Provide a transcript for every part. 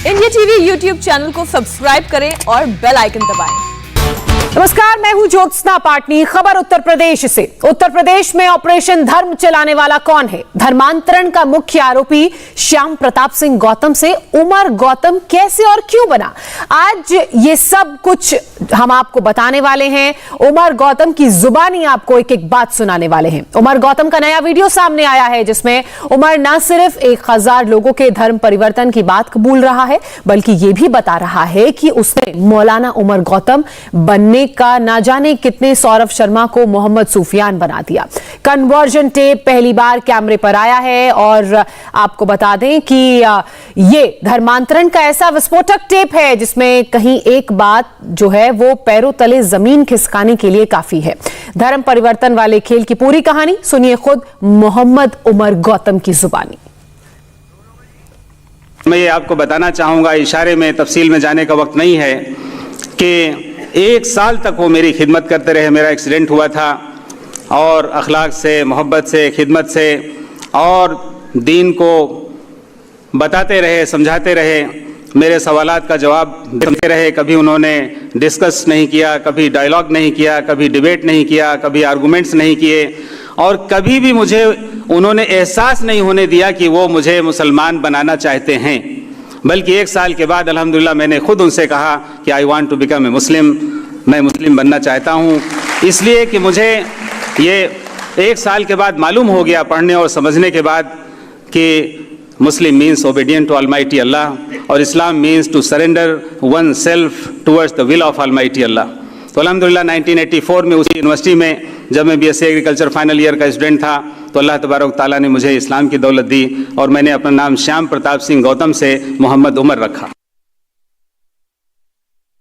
India TV YouTube channel को subscribe करें और बेल आइकन दबाएं। नमस्कार, मैं हूं ज्योत्सना पाटनी। खबर उत्तर प्रदेश से। उत्तर प्रदेश में ऑपरेशन धर्म चलाने वाला कौन है? धर्मांतरण का मुख्य आरोपी श्याम प्रताप सिंह गौतम से उमर गौतम कैसे और क्यों बना, आज ये सब कुछ हम आपको बताने वाले हैं। उमर गौतम की जुबानी आपको एक एक बात सुनाने वाले हैं। उमर गौतम का नया वीडियो सामने आया है जिसमें उमर न सिर्फ 1000 लोगों के धर्म परिवर्तन की बात कबूल रहा है, बल्कि यह भी बता रहा है कि उसने मौलाना उमर गौतम बनने का ना जाने कितने सौरभ शर्मा को मोहम्मद सूफियान बना दिया। कन्वर्जन टेप पहली बार कैमरे पर आया है और आपको बता दें कि ये धर्मांतरण का ऐसा विस्फोटक टेप है जिसमें कहीं एक बात जो है वो पैरों तले जमीन खिसकाने के लिए काफी है। धर्म परिवर्तन वाले खेल की पूरी कहानी सुनिए खुद मोहम्मद उमर गौतम की जुबानी। मैं ये आपको बताना चाहूँगा, इशारे में तफसील में जाने का वक्त नहीं है, कि 1 साल तक वो मेरी खिदमत करते रहे। मेरा एक्सीडेंट हुआ था और अखलाक से, मोहब्बत से, खिदमत से और दीन को बताते रहे, समझाते रहे, मेरे सवालात का जवाब देते रहे। कभी उन्होंने डिस्कस नहीं किया, कभी डायलॉग नहीं किया, कभी डिबेट नहीं किया, कभी आर्गूमेंट्स नहीं किए और कभी भी मुझे उन्होंने एहसास नहीं होने दिया कि वो मुझे मुसलमान बनाना चाहते हैं। बल्कि 1 साल के बाद अल्हम्दुलिल्लाह मैंने खुद उनसे कहा कि I want to become a Muslim, मैं मुस्लिम बनना चाहता हूँ। इसलिए कि मुझे ये 1 साल के बाद मालूम हो गया, पढ़ने और समझने के बाद, कि Muslim means obedient to almighty Allah और Islam means to surrender oneself towards the will of almighty Allah. तो अल्हम्दुलिल्लाह 1984 में उसी यूनिवर्सिटी में जब मैं बीएससी एग्रीकल्चर फाइनल ईयर का स्टूडेंट था तो अल्लाह तबारक ताला ने मुझे इस्लाम की दौलत दी और मैंने अपना नाम श्याम प्रताप सिंह गौतम से मोहम्मद उमर रखा।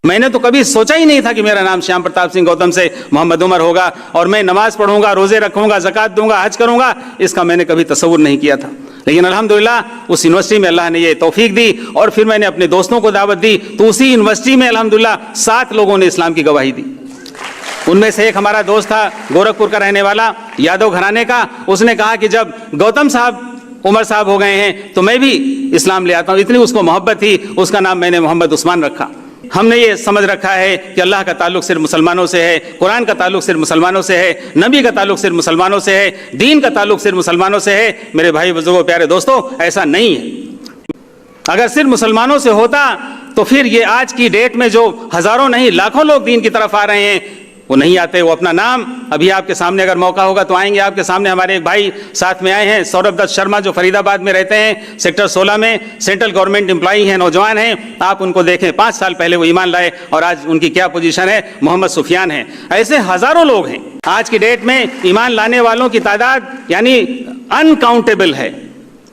मैंने तो कभी सोचा ही नहीं था कि मेरा नाम श्याम प्रताप सिंह गौतम से मोहम्मद उमर होगा और मैं नमाज पढ़ूंगा, रोजे रखूंगा, ज़कात दूंगा, हज करूंगा, इसका मैंने कभी तसव्वुर नहीं किया था। लेकिन अल्हम्दुलिल्लाह उस यूनिवर्सिटी में अल्लाह ने ये तौफीक दी और फिर मैंने अपने दोस्तों को दावत दी तो उसी यूनिवर्सिटी में अल्हम्दुलिल्लाह 7 लोगों ने इस्लाम की गवाही दी। उनमें से एक हमारा दोस्त था, गोरखपुर का रहने वाला, यादव घराने का। उसने कहा कि जब गौतम साहब उमर साहब हो गए हैं तो मैं भी इस्लाम ले आता हूँ। इतनी उसको मोहब्बत थी, उसका नाम मैंने मोहम्मद उस्मान रखा। हमने ये समझ रखा है कि अल्लाह का ताल्लुक सिर्फ मुसलमानों से है, कुरान का ताल्लुक सिर्फ मुसलमानों से है, नबी का ताल्लुक सिर्फ मुसलमानों से है, दीन का ताल्लुक सिर्फ मुसलमानों से है। मेरे भाई बुजुर्गों, प्यारे दोस्तों, ऐसा नहीं है। अगर सिर्फ मुसलमानों से होता तो फिर ये आज की डेट में जो हजारों नहीं लाखों लोग दीन की तरफ आ रहे हैं वो नहीं आते। वो अपना नाम अभी आपके सामने अगर मौका होगा तो आएंगे आपके सामने। हमारे एक भाई साथ में आए हैं, सौरभ दत्त शर्मा, जो फरीदाबाद में रहते हैं, सेक्टर 16 में, सेंट्रल गवर्नमेंट एम्प्लॉई हैं, नौजवान हैं। आप उनको देखें, 5 साल पहले वो ईमान लाए और आज उनकी क्या पोजीशन है। मोहम्मद सुफियान है। ऐसे हजारों लोग हैं। आज की डेट में ईमान लाने वालों की तादाद यानी अनकाउंटेबल है।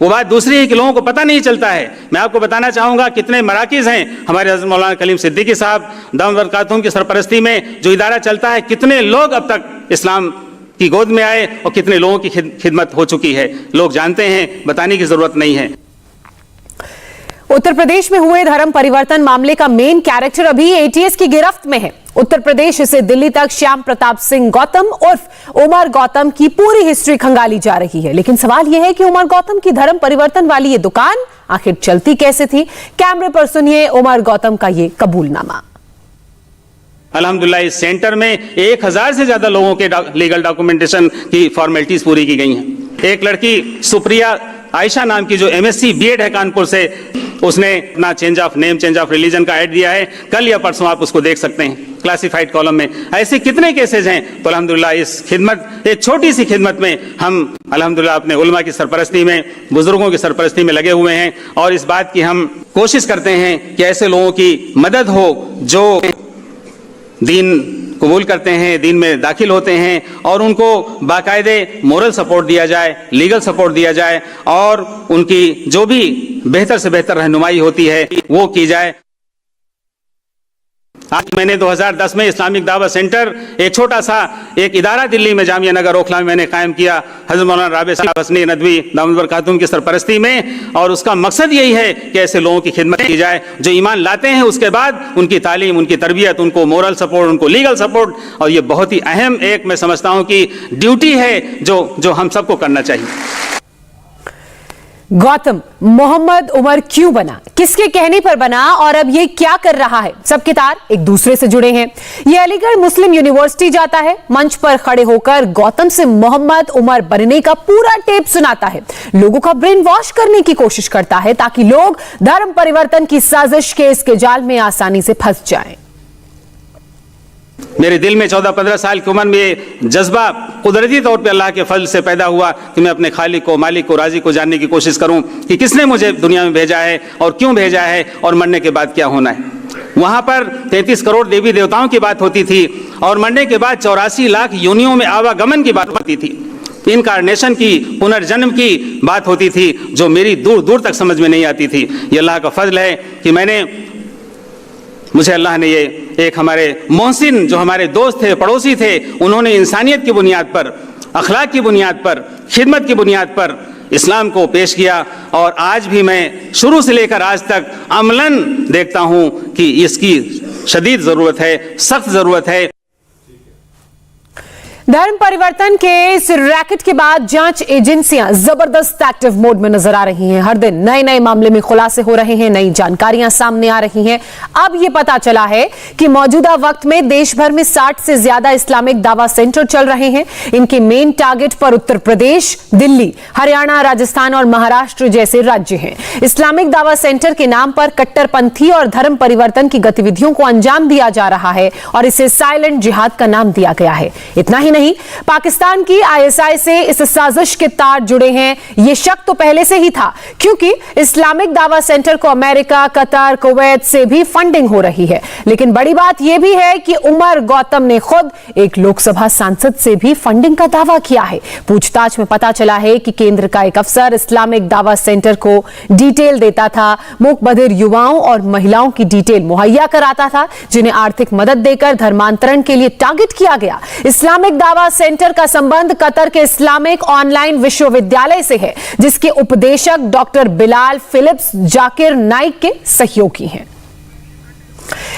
वो बात दूसरी है कि लोगों को पता नहीं चलता है। मैं आपको बताना चाहूँगा कितने मराकिज़ हैं हमारे हज़रत मौलाना कलीम सिद्दीकी साहब दामद बरकातुहूम की सरपरस्ती में जो इदारा चलता है, कितने लोग अब तक इस्लाम की गोद में आए और कितने लोगों की खिदमत हो चुकी है। लोग जानते हैं, बताने की ज़रूरत नहीं है। उत्तर प्रदेश में हुए धर्म परिवर्तन मामले का मेन कैरेक्टर अभी एटीएस की गिरफ्त में है। उत्तर प्रदेश से दिल्ली तक श्याम प्रताप सिंह गौतम उर्फ उमर गौतम की पूरी हिस्ट्री खंगाली जा रही है। लेकिन सवाल यह है कि उमर गौतम की धर्म परिवर्तन वाली ये दुकान आखिर चलती कैसे थी? कैमरे पर सुनिए उमर गौतम का ये कबूलनामा। अल्हम्दुलिल्लाह इस सेंटर में 1000 से ज्यादा लोगों के लीगल डॉक्यूमेंटेशन की फॉर्मेलिटीज पूरी की गई हैं। एक लड़की सुप्रिया आयशा नाम की जो एमएससी बीएड है कानपुर से, उसने अपना change of name, change of religion का ऐड दिया है। कल या परसों आप उसको देख सकते हैं क्लासिफाइड कॉलम में। ऐसे कितने केसेज हैं। तो अल्हम्दुलिल्लाह इस खिदमत, एक छोटी सी खिदमत में हम अल्हम्दुलिल्लाह अपने उलमा की सरपरस्ती में, बुजुर्गों की सरपरस्ती में लगे हुए हैं और इस बात की हम कोशिश करते हैं कि ऐसे लोगों की मदद हो जो दीन कबूल करते हैं, दीन में दाखिल होते हैं और उनको बाकायदे मोरल सपोर्ट दिया जाए, लीगल सपोर्ट दिया जाए और उनकी जो भी बेहतर से बेहतर रहनुमाई होती है वो की जाए। आज मैंने 2010 में इस्लामिक दावत सेंटर, एक छोटा सा एक इदारा दिल्ली में जामिया नगर ओखला में मैंने कायम किया हज़रत मौलाना राबे साहब हसनी नदवी दामद बरकातुहूम की सरपरस्ती में। और उसका मकसद यही है कि ऐसे लोगों की खिदमत की जाए जो ईमान लाते हैं, उसके बाद उनकी तालीम, उनकी तरबियत, उनको मोरल सपोर्ट, उनको लीगल सपोर्ट। और ये बहुत ही अहम एक मैं समझता हूँ कि ड्यूटी है जो हम सबको करना चाहिए। गौतम मोहम्मद उमर क्यों बना, किसके कहने पर बना और अब ये क्या कर रहा है? सबके तार एक दूसरे से जुड़े हैं। ये अलीगढ़ मुस्लिम यूनिवर्सिटी जाता है, मंच पर खड़े होकर गौतम से मोहम्मद उमर बनने का पूरा टेप सुनाता है, लोगों का ब्रेन वॉश करने की कोशिश करता है ताकि लोग धर्म परिवर्तन की साजिश के इसके जाल में आसानी से फंस जाएं। मेरे दिल में 14-15 साल की उम्र में ये जज्बा कुदरती तौर पे अल्लाह के फजल से पैदा हुआ कि मैं अपने खालिक को, मालिक को, राजी को जानने की कोशिश करूं कि किसने मुझे दुनिया में भेजा है और क्यों भेजा है और मरने के बाद क्या होना है। वहां पर 33 करोड़ देवी देवताओं की बात होती थी और मरने के बाद 84 लाख योनियों में आवागमन की बात होती थी, इनकारनेशन की, पुनर्जन्म की बात होती थी, जो मेरी दूर दूर तक समझ में नहीं आती थी। ये अल्लाह का फजल है कि मुझे अल्लाह ने ये एक हमारे मोहसिन जो हमारे दोस्त थे, पड़ोसी थे, उन्होंने इंसानियत की बुनियाद पर, अखलाक की बुनियाद पर, खिदमत की बुनियाद पर इस्लाम को पेश किया और आज भी मैं शुरू से लेकर आज तक अमलन देखता हूं कि इसकी शदीद ज़रूरत है, सख्त ज़रूरत है। धर्म परिवर्तन के इस रैकेट के बाद जांच एजेंसियां जबरदस्त एक्टिव मोड में नजर आ रही हैं। हर दिन नए नए मामले में खुलासे हो रहे हैं, नई जानकारियां सामने आ रही हैं। अब यह पता चला है कि मौजूदा वक्त में देश भर में 60 से ज्यादा इस्लामिक दावा सेंटर चल रहे हैं। इनके मेन टारगेट पर उत्तर प्रदेश, दिल्ली, हरियाणा, राजस्थान और महाराष्ट्र जैसे राज्य हैं। इस्लामिक दावा सेंटर के नाम पर कट्टरपंथी और धर्म परिवर्तन की गतिविधियों को अंजाम दिया जा रहा है और इसे साइलेंट जिहाद का नाम दिया गया है। इतना ही नहीं, पाकिस्तान की आईएसआई से इस साजिश के तार जुड़े हैं, यह शक तो पहले से ही था, क्योंकि इस्लामिक दावा सेंटर को अमेरिका, कतर, कुवैत से भी फंडिंग हो रही है। लेकिन बड़ी बात यह भी है कि उमर गौतम ने खुद एक लोकसभा सांसद से भी फंडिंग का दावा किया है। पूछताछ में पता चला है कि केंद्र का एक अफसर इस्लामिक दावा सेंटर को डिटेल देता था, मूक बधिर युवाओं और महिलाओं की डिटेल मुहैया कराता था, जिन्हें आर्थिक मदद देकर धर्मांतरण के लिए टारगेट किया गया। इस्लामिक दावा सेंटर का संबंध कतर के इस्लामिक ऑनलाइन विश्वविद्यालय से है, जिसके उपदेशक डॉक्टर बिलाल फिलिप्स जाकिर नाइक के सहयोगी हैं।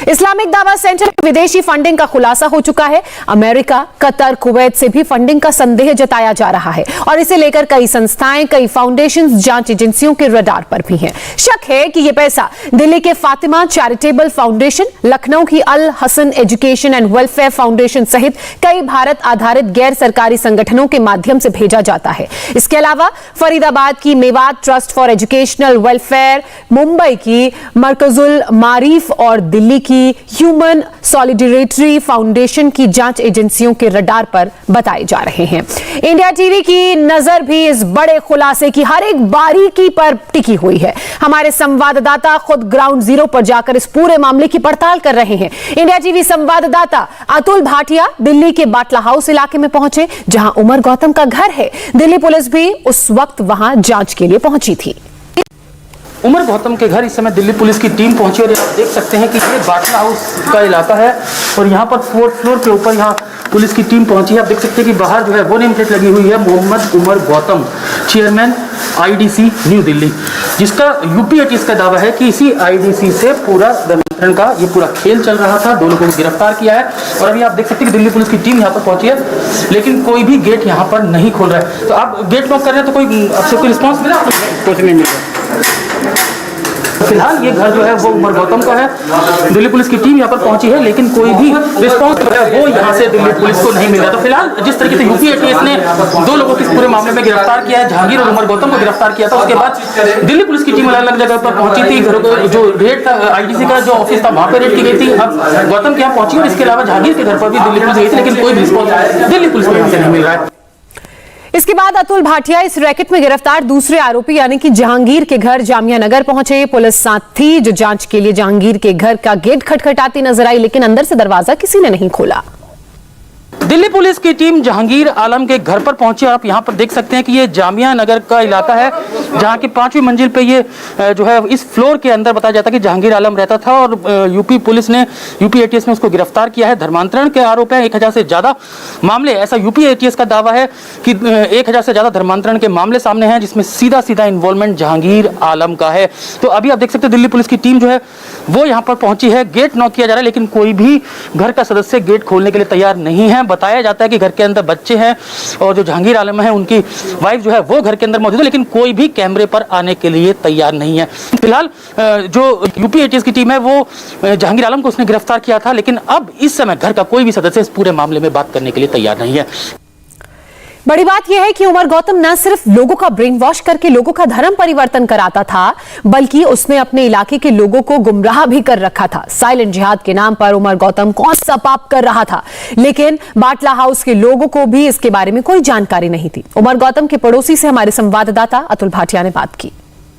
इस्लामिक दावा सेंटर में विदेशी फंडिंग का खुलासा हो चुका है। अमेरिका, कतर, कुवैत से भी फंडिंग का संदेह जताया जा रहा है और इसे लेकर कई संस्थाएं, कई फाउंडेशन जांच एजेंसियों के रडार पर भी हैं। शक है कि यह पैसा दिल्ली के फातिमा चैरिटेबल फाउंडेशन, लखनऊ की Al Hasan education and welfare foundation सहित कई भारत आधारित गैर सरकारी संगठनों के माध्यम से भेजा जाता है। इसके अलावा फरीदाबाद की Mewat trust for educational welfare, Mumbai की मरकजुल मारिफ और दिल्ली की ह्यूमन सॉलिडेरिटी फाउंडेशन की जांच एजेंसियों के रडार पर बताए जा रहे हैं। इंडिया टीवी की नजर भी इस बड़े खुलासे की हर एक बारीकी पर टिकी हुई है। हमारे संवाददाता खुद ग्राउंड जीरो पर जाकर इस पूरे मामले की पड़ताल कर रहे हैं। इंडिया टीवी संवाददाता अतुल भाटिया दिल्ली के बाटला हाउस इलाके में पहुंचे, जहां उमर गौतम का घर है। दिल्ली पुलिस भी उस वक्त वहां जांच के लिए पहुंची थी। उमर गौतम के घर इस समय दिल्ली पुलिस की टीम पहुंची और आप देख सकते हैं कि ये बाटला हाउस का इलाका है और यहाँ पर 4th फ्लोर के ऊपर यहाँ पुलिस की टीम पहुंची है। आप देख सकते हैं कि बाहर जो है वो नेम प्लेट लगी हुई है, मोहम्मद उमर गौतम, चेयरमैन आईडीसी न्यू दिल्ली, जिसका यूपीएटीएस का दावा है कि इसी आईडीसी से पूरा धर्मांतरण का ये पूरा खेल चल रहा था। 2 लोगों को गिरफ्तार किया है और अभी आप देख सकते हैं कि दिल्ली पुलिस की टीम यहाँ पर पहुंची है, लेकिन कोई भी गेट यहाँ पर नहीं खोल रहा है। तो आप गेट लॉक कर रहे हैं तो कोई आपसे कोई रिस्पॉन्स मिला? कुछ नहीं मिला। फिलहाल ये घर जो है वो उमर गौतम का है। दिल्ली पुलिस की टीम यहाँ पर पहुंची है, लेकिन कोई भी रिस्पॉन्स जो है वो यहाँ से दिल्ली पुलिस को नहीं मिल रहा। तो फिलहाल जिस तरीके से यूपीएटीएस ने 2 लोगों को इस पूरे मामले में गिरफ्तार किया है, जहांगीर और उमर गौतम को गिरफ्तार किया था, उसके बाद दिल्ली पुलिस की टीम अलग अलग जगह पर पहुंची थी। घरों को जो रेड था, आईडीसी का जो ऑफिस था वहां पर रेड की गई थी। अब गौतम के यहाँ पहुंची और इसके अलावा जहांगीर के घर पर भी दिल्ली पुलिस गई थी, लेकिन कोई रिस्पॉन्स दिल्ली पुलिस को यहाँ से नहीं मिल रहा है। इसके बाद अतुल भाटिया इस रैकेट में गिरफ्तार दूसरे आरोपी यानी कि जहांगीर के घर जामिया नगर पहुंचे। पुलिस साथ थी जो जांच के लिए जहांगीर के घर का गेट खटखटाती नजर आई, लेकिन अंदर से दरवाजा किसी ने नहीं खोला। दिल्ली पुलिस की टीम जहांगीर आलम के घर पर पहुंची। आप यहां पर देख सकते हैं कि ये जामिया नगर का इलाका है, जहां की 5वीं मंजिल पे ये जो है इस फ्लोर के अंदर बताया जाता है कि जहांगीर आलम रहता था और यूपी पुलिस ने, यूपीएटीएस ने उसको गिरफ्तार किया है। धर्मांतरण के आरोप है, 1000 से ज्यादा मामले, ऐसा यूपीएटीएस का दावा है कि 1000 से ज्यादा धर्मांतरण के मामले सामने हैं, जिसमें सीधा सीधा इन्वॉल्वमेंट जहांगीर आलम का है। तो अभी आप देख सकते हैं दिल्ली पुलिस की टीम जो है वो यहाँ पर पहुंची है। गेट नॉक किया जा रहा है, लेकिन कोई भी घर का सदस्य गेट खोलने के लिए तैयार नहीं है। बताया जाता है कि घर के अंदर बच्चे हैं और जो जहांगीर आलम है उनकी वाइफ जो है वो घर के अंदर मौजूद है, लेकिन कोई भी कैमरे पर आने के लिए तैयार नहीं है। फिलहाल जो यूपी एटीएस की टीम है वो जहांगीर आलम को उसने गिरफ्तार किया था, लेकिन अब इस समय घर का कोई भी सदस्य इस पूरे मामले में बात करने के लिए तैयार नहीं है। बड़ी बात यह है कि उमर गौतम न सिर्फ लोगों का ब्रेन वॉश करके लोगों का धर्म परिवर्तन कराता था, बल्कि उसने अपने इलाके के लोगों को गुमराह भी कर रखा था। साइलेंट जिहाद के नाम पर उमर गौतम कौन सा पाप कर रहा था, लेकिन बाटला हाउस के लोगों को भी इसके बारे में कोई जानकारी नहीं थी। उमर गौतम के पड़ोसी से हमारे संवाददाता अतुल भाटिया ने बात की।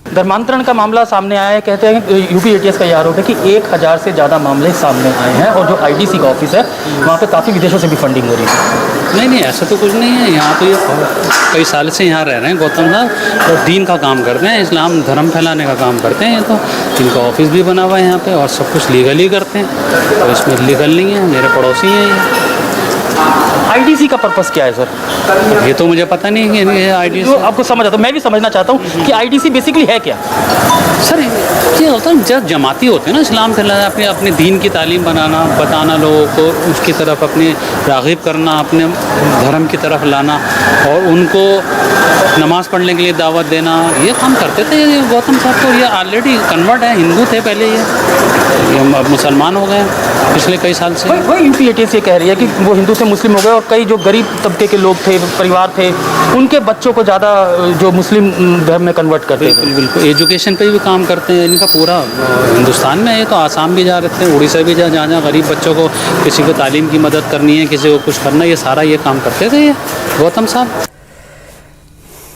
धर्मांतरण का मामला सामने आया है। कहते हैं यूपी एटीएस का यह आरोप है कि 1000 से ज़्यादा मामले सामने आए हैं और जो आईडीसी का ऑफिस है वहाँ पे काफ़ी विदेशों से भी फंडिंग हो रही है। नहीं, ऐसा तो कुछ नहीं है। यहाँ तो ये कई साल से यहाँ रह रहे हैं गौतम साहब और दीन का काम करते हैं, इस्लाम धर्म फैलाने का काम करते हैं। ये तो इनका ऑफिस भी बना हुआ है यहाँ पे और सब कुछ लीगली करते हैं, तो इसमें लीगल नहीं है। मेरे पड़ोसी हैं ये। आईडीसी का पर्पस क्या है सर? ये तो मुझे पता नहीं है ये आईडीसी। तो आपको समझ आता, मैं भी समझना चाहता हूँ कि आईडीसी बेसिकली है क्या? सर ये होता है जब जमाती होते हैं ना, इस्लाम फैलाना, अपने दीन की तालीम बताना लोगों को, उसकी तरफ अपने राग़िब करना, अपने धर्म की तरफ लाना और उनको नमाज़ पढ़ने के लिए दावत देना, ये काम करते थे ये गौतम साहब। तो ये ऑलरेडी कन्वर्ट है, हिंदू थे पहले, ये अब मुसलमान हो गए पिछले कई साल से। वही यूपी एटीएस ये कह रही है कि वो हिंदू से मुस्लिम हो गए और कई जो गरीब तबके के लोग थे, परिवार थे, उनके बच्चों को ज़्यादा जो मुस्लिम धर्म में कन्वर्ट करते थे। बिल्कुल एजुकेशन पे भी काम करते हैं। इनका पूरा हिंदुस्तान में है, तो आसाम भी जा रहे थे, उड़ीसा भी जहाँ जहाँ गरीब बच्चों को किसी को तालीम की मदद करनी है, किसी को कुछ करना है, ये सारा ये काम करते थे ये गौतम साहब।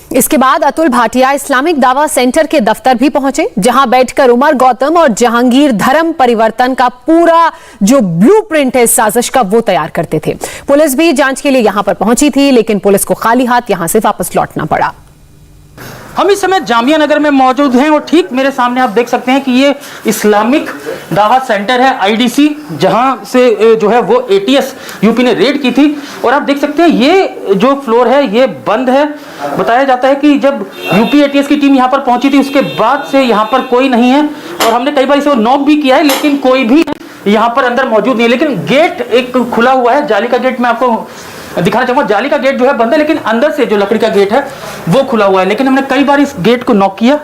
इसके बाद अतुल भाटिया इस्लामिक दावा सेंटर के दफ्तर भी पहुंचे, जहां बैठकर उमर गौतम और जहांगीर धर्म परिवर्तन का पूरा जो ब्लूप्रिंट है साजिश का वो तैयार करते थे। पुलिस भी जांच के लिए यहां पर पहुंची थी, लेकिन पुलिस को खाली हाथ यहां से वापस लौटना पड़ा। हम इस समय जामिया नगर में मौजूद हैं और ठीक मेरे सामने आप देख सकते हैं कि ये इस्लामिक दावा सेंटर है, आईडीसी, जहां से जो है वो एटीएस यूपी ने रेड की थी। और आप देख सकते हैं ये जो फ्लोर है ये बंद है। बताया जाता है कि जब यूपी एटीएस की टीम यहां पर पहुंची थी उसके बाद से यहां पर कोई नहीं है और हमने कई बार इसे नॉक भी किया है, लेकिन कोई भी यहां पर अंदर मौजूद नहीं है। लेकिन गेट एक खुला हुआ है, जाली का गेट मैं आपको दिखाना चाहूंगा। जाली का गेट जो है बंद है, लेकिन अंदर से जो लकड़ी का गेट है वो खुला हुआ है। लेकिन हमने कई बार इस गेट को नॉक किया,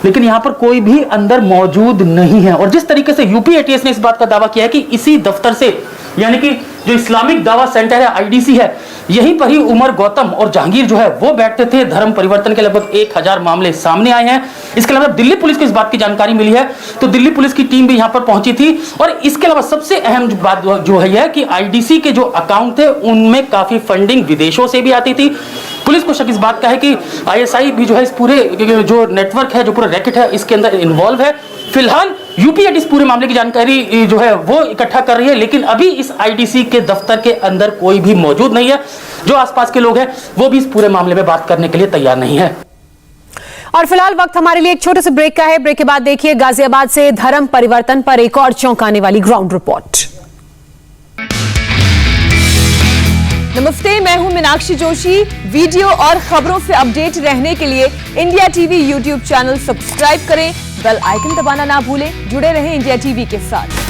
लेकिन यहां पर कोई भी अंदर मौजूद नहीं है। और जिस तरीके से यूपी एटीएस ने इस बात का दावा किया है कि इसी दफ्तर से, यानी कि जो इस्लामिक दावा सेंटर है, आईडीसी है, यहीं पर ही उमर गौतम और जहांगीर जो है वो बैठते थे। धर्म परिवर्तन के लगभग 1000 मामले सामने आए हैं। इसके अलावा दिल्ली पुलिस को इस बात की जानकारी मिली है, तो दिल्ली पुलिस की टीम भी यहां पर पहुंची थी। और इसके अलावा सबसे अहम बात जो है कि आईडीसी के जो अकाउंट थे उनमें काफी फंडिंग विदेशों से भी आती थी। पुलिस को शक इस बात का है कि आईएसआई भी जो है इस पूरे जो नेटवर्क है, जो पूरा रैकेट है, इसके अंदर इन्वॉल्व है। फिलहाल यूपी इस पूरे मामले की जानकारी जो है वो इकट्ठा कर रही है, लेकिन अभी इस आईडीसी के दफ्तर के अंदर कोई भी मौजूद नहीं है। जो आसपास के लोग हैं वो भी इस पूरे मामले में बात करने के लिए तैयार नहीं है। और फिलहाल वक्त हमारे लिए एक छोटे से ब्रेक का है। ब्रेक के बाद देखिए गाजियाबाद से धर्म परिवर्तन पर एक और चौंकाने वाली ग्राउंड रिपोर्ट। नमस्ते, मैं हूं मीनाक्षी जोशी। वीडियो और खबरों से अपडेट रहने के लिए India TV YouTube channel subscribe करें, बेल आइकन दबाना ना भूलें। जुड़े रहें इंडिया टीवी के साथ।